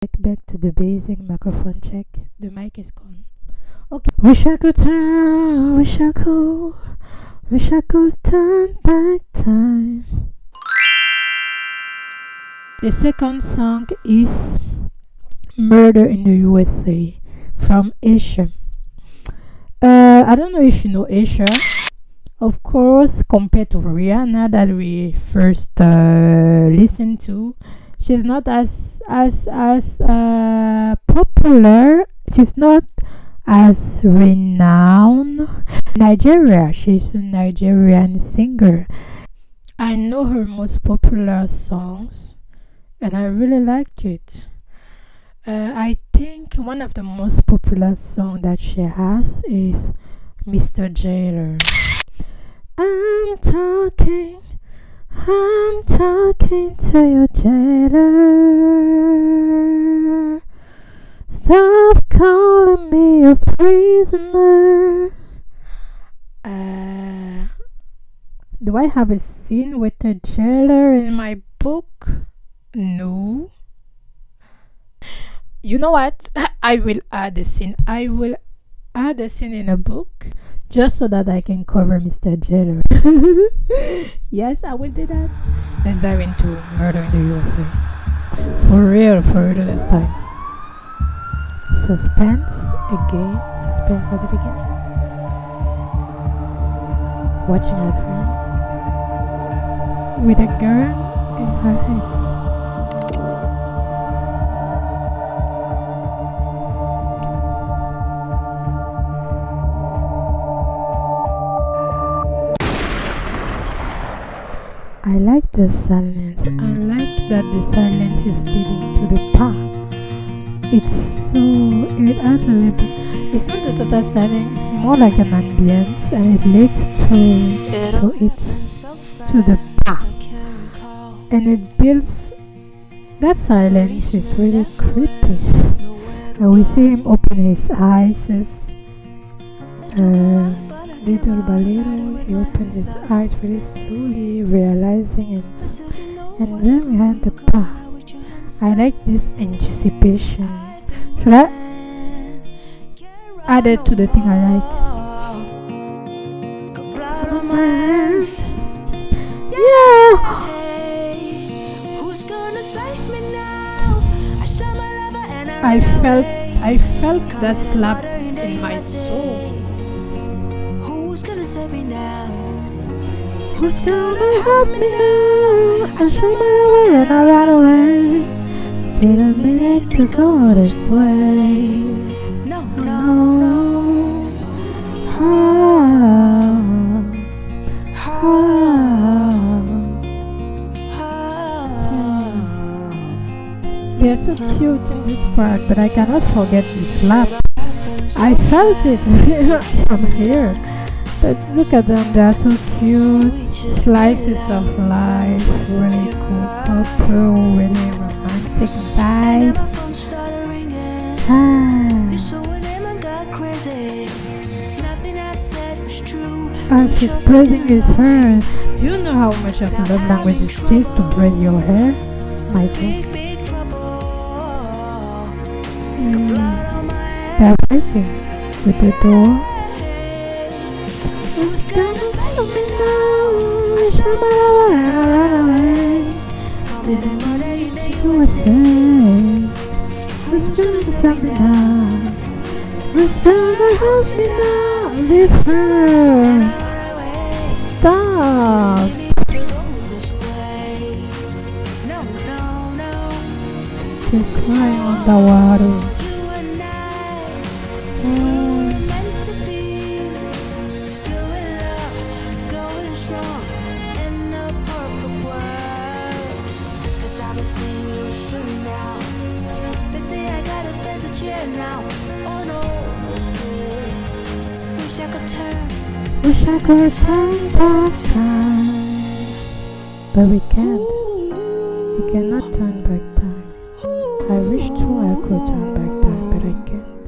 Back to the basic microphone check. The mic is gone. Okay. Wish I could turn back time. The second song is Murder in the USA from Asia. I don't know if you know Asia. Of course, compared to Rihanna that we first listened to, she's not as popular. She's not as renowned. Nigeria. She's a Nigerian singer. I know her most popular songs, and I really liked it. I think one of the most popular songs that she has is Mr. Jailer. I'm talking to you, jailer. Stop calling me a prisoner. Do I have a scene with a jailer in my book? No. You know what? I will add a scene. I will add a scene in a book just so that I can cover Mr. Jailer. Yes, I will do that. Let's dive into Murder in the USA. For real this time. Suspense again. Suspense at the beginning. Watching at her with a gun in her hands. I like the silence. I like that the silence is leading to the path. It adds a little. It's not the total silence. It's more like an ambience, and it leads to the path, and it builds. That silence is really creepy. And we see him open his eyes. Little by little, he opens his eyes very slowly, realizing it. And then we have the path. I like this anticipation. Should I add it to the thing I like? Yeah. I felt that slap in my soul. Who's gonna help me now? I saw my lover and I ran away. Didn't mean it to go this way. No. We are so cute in this part, but I cannot forget the slap. I felt it from here. But look at them, they are so cute. Slices of life, really cool couple, really romantic vibe. And she's braiding his hair. Do you know how much of a love language it is to braid your hair? My God. They're fighting with the door. Who's gonna save me now? I shall run away. Didn't want anything to say. Who's gonna save me now? Who's gonna help me now? Leave her. Stop. She's crying on the water. Wish I could turn back time, but we can't. We cannot turn back time. I wish too I could turn back time, but I can't.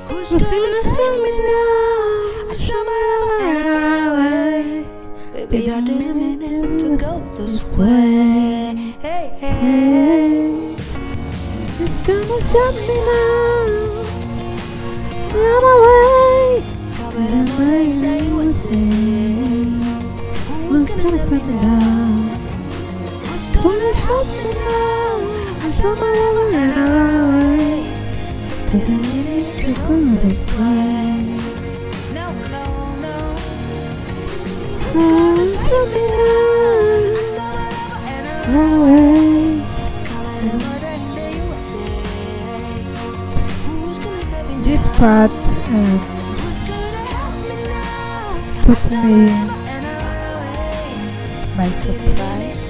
Who's gonna save me now? I saw my love and I ran away. Baby, I didn't mean it to go this way. Hey. It's gonna stop me now. Run away. Remember that you were saying, who's gonna stop me now? Who's gonna stop me now? I saw my love and I ran away. Didn't need it to go this way. No. Who's gonna stop me now? I saw my love and I ran away. This part puts me by surprise,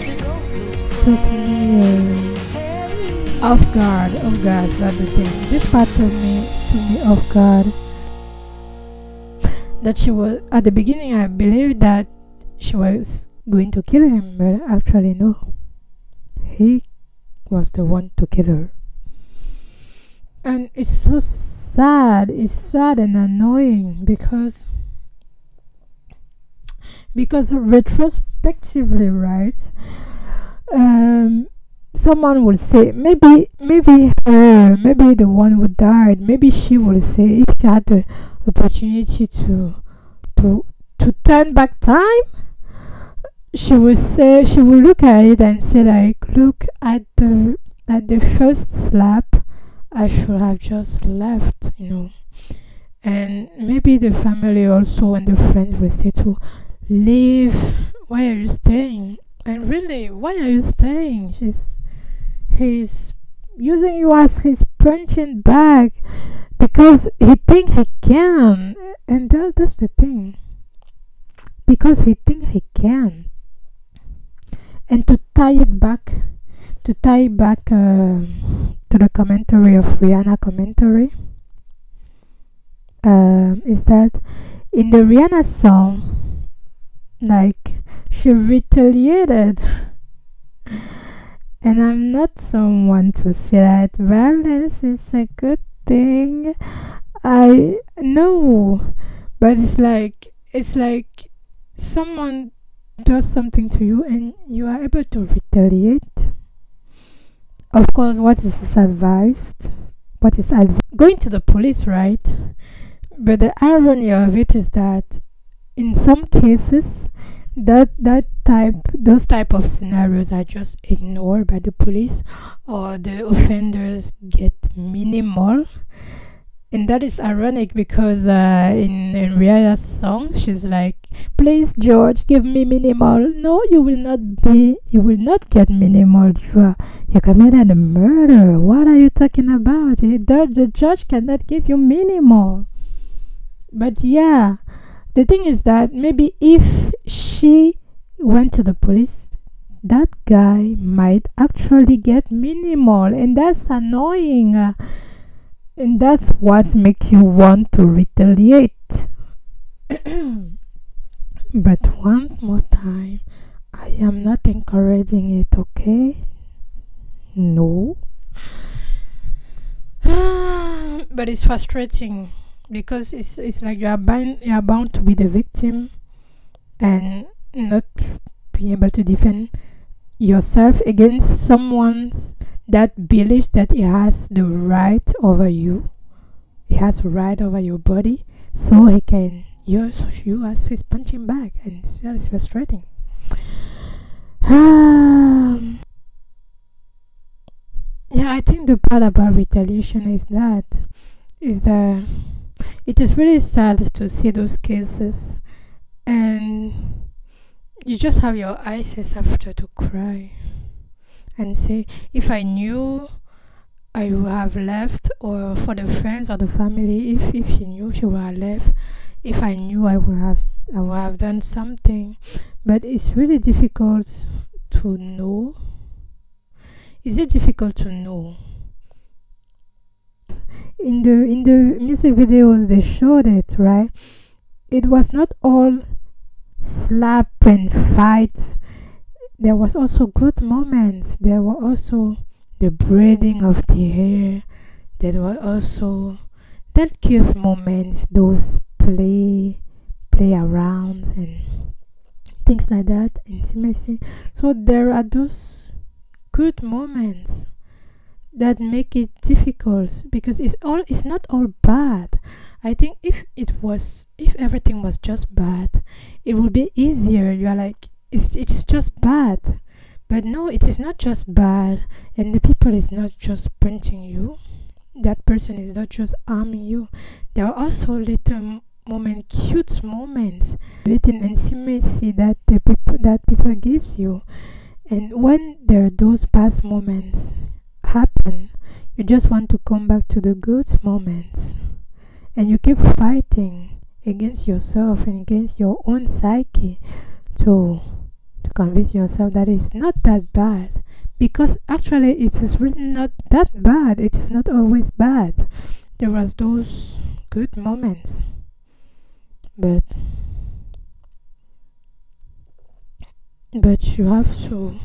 took me off guard. That's the thing. This part took me off guard. That she was at the beginning. I believed that she was going to kill him, but actually no. He was the one to kill her. And it's so sad. It's sad and annoying because retrospectively, right? Someone will say maybe her, maybe the one who died, maybe she will say if she had the opportunity to turn back time, she will look at it and say like, look at the first slap, I should have just left, and maybe the family also and the friends will say to leave. Why are you staying? And really, why are you staying? He's using you as his punching bag because he think he can, and that's the thing. Because he think he can, and to tie it back to the commentary of Rihanna commentary, is that in the Rihanna song, like, she retaliated. And I'm not someone to say that violence is a good thing. I know, but it's like someone does something to you and you are able to retaliate. Of course, what is advised? Going to the police, right? But the irony of it is that in some cases, those type of scenarios are just ignored by the police, or the offenders get minimal. And that is ironic because in Rihanna's song, she's like, please George, give me minimal. No, you will not get minimal. You committed a murder. What are you talking about? The judge cannot give you minimal. But yeah, the thing is that maybe if she went to the police, that guy might actually get minimal, and that's annoying. And that's what makes you want to retaliate. But one more time, I am not encouraging it, okay? No. But it's frustrating because it's like you are bound to be the victim and not be able to defend yourself against someone that believes that he has the right over you. He has right over your body, so he can use you as his punching bag, and it's frustrating. Yeah, I think the part about retaliation is that it is really sad to see those cases, and you just have your eyes after to cry and say, if I knew, I would have left. Or for the friends or the family, if she knew, she would have left. If I knew, I would have done something. But it's really difficult to know. Is it difficult to know? In the music videos, they showed it, right? It was not all slap and fights. There was also good moments. There were also the braiding of the hair. There were also that cute moments, those play around and things like that, intimacy. So there are those good moments. that make it difficult, because it's not all bad. I think if everything was just bad, it would be easier. You are like, it's just bad. But no, it is not just bad, and the people is not just punching you. That person is not just harming you. There are also little moments, cute moments, little intimacy that people gives you. And when there are those bad moments happen, you just want to come back to the good moments, and you keep fighting against yourself and against your own psyche to convince yourself that it's not that bad, because actually it is really not that bad. It is not always bad. There was those good moments, but you have to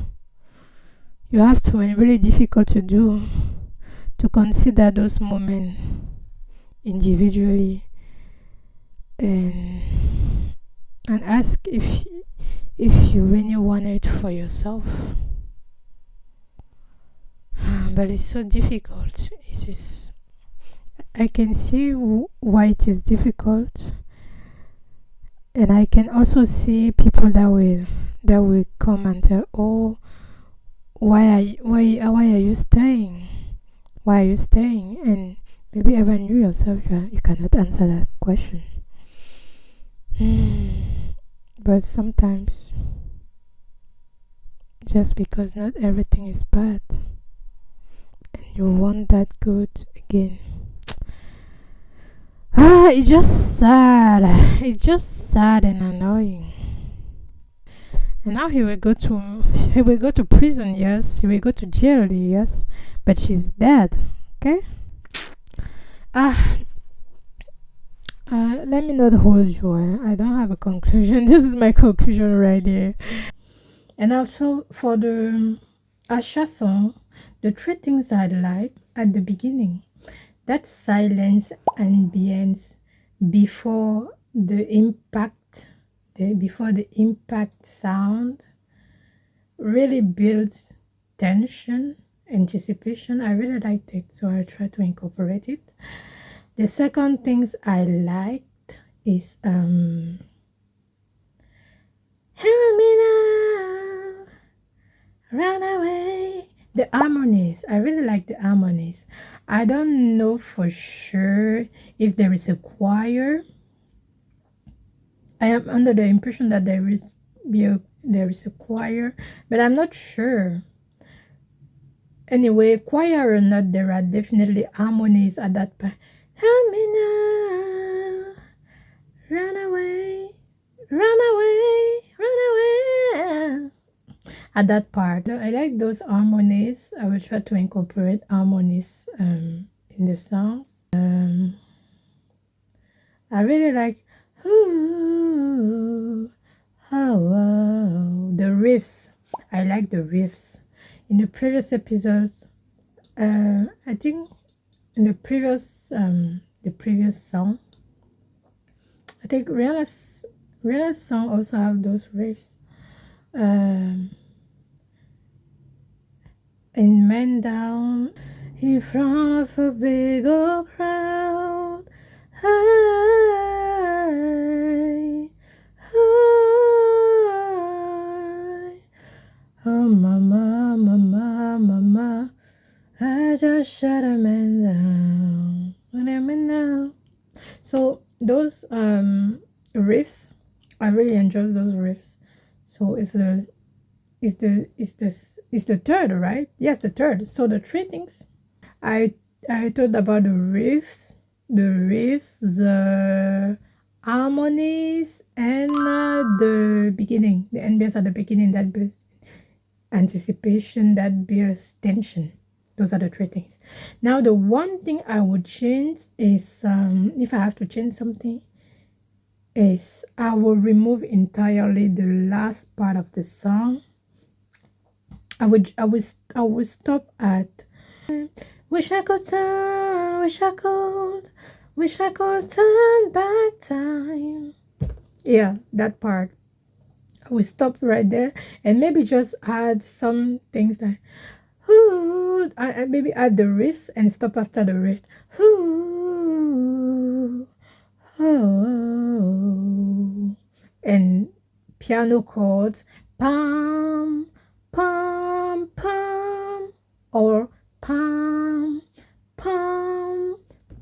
and really difficult to do, to consider those moments individually, and ask if you really want it for yourself. But it's so difficult. It is. I can see why it is difficult, and I can also see people that will come and tell, "Oh, why are you staying? Why are you staying?" And maybe even you yourself, you cannot answer that question. But sometimes, just because not everything is bad, and you want that good again, it's just sad. It's just sad and annoying. And now he will go to prison. Yes, he will go to jail. Yes, but she's dead. Okay. Let me not hold you. I don't have a conclusion. This is my conclusion right here. And also for the Asha song, the three things I like at the beginning: that silence ambience before the impact, before the impact sound, really builds tension, anticipation. I really liked it, so I try to incorporate it. The second things I liked is help me now, run away. The harmonies. I really like the harmonies. I don't know for sure if there is a choir. I am under the impression that there is a choir, but I'm not sure. Anyway, choir or not, there are definitely harmonies at that part. Help me now, run away, run away, run away. At that part, I like those harmonies. I will try to incorporate harmonies in the songs. I really like the riffs. I like the riffs. In the previous episodes, I think in the previous song, I think Rihanna's song also have those riffs. In Man Down, in front of a big old crowd, oh mama, mama, mama, I just shut a man down. Now. So those riffs, I really enjoy those riffs. So it's the third, right? Yes, the third. So the three things I thought about: the riffs, the harmonies, and the beginning, the ambience at the beginning that builds anticipation, that builds tension. Those are the three things. Now, the one thing I would change is, if I have to change something, is I will remove entirely the last part of the song. I would stop at wish I could turn, wish I could turn back time. Yeah, that part. I will stop right there and maybe just add some things like, ooh, maybe add the riffs and stop after the riff. Ooh, oh, and piano chords, pam, pam, pam, or pam, pam,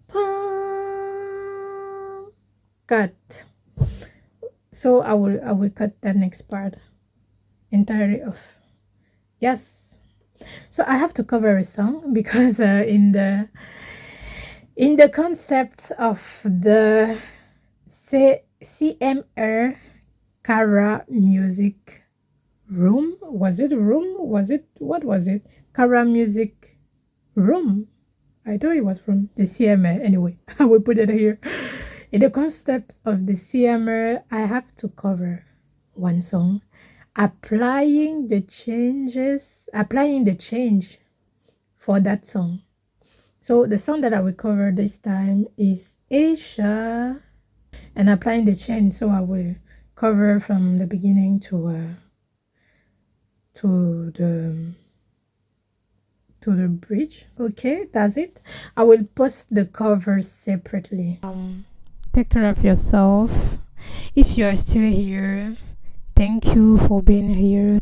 pam. Cut. So I will cut the next part entirely off. Yes. So I have to cover a song because in the concept of the CMR Chara music room, was it room? Was it, what was it? Chara music room. I thought it was from the CMR. Anyway, I will put it here. In the concept of the CMR, I have to cover one song, applying the change for that song. So the song that I will cover this time is Asia, and applying the change. So I will cover from the beginning to the bridge. Okay, that's it. I will post the covers separately. Take care of yourself. If you are still here, thank you for being here.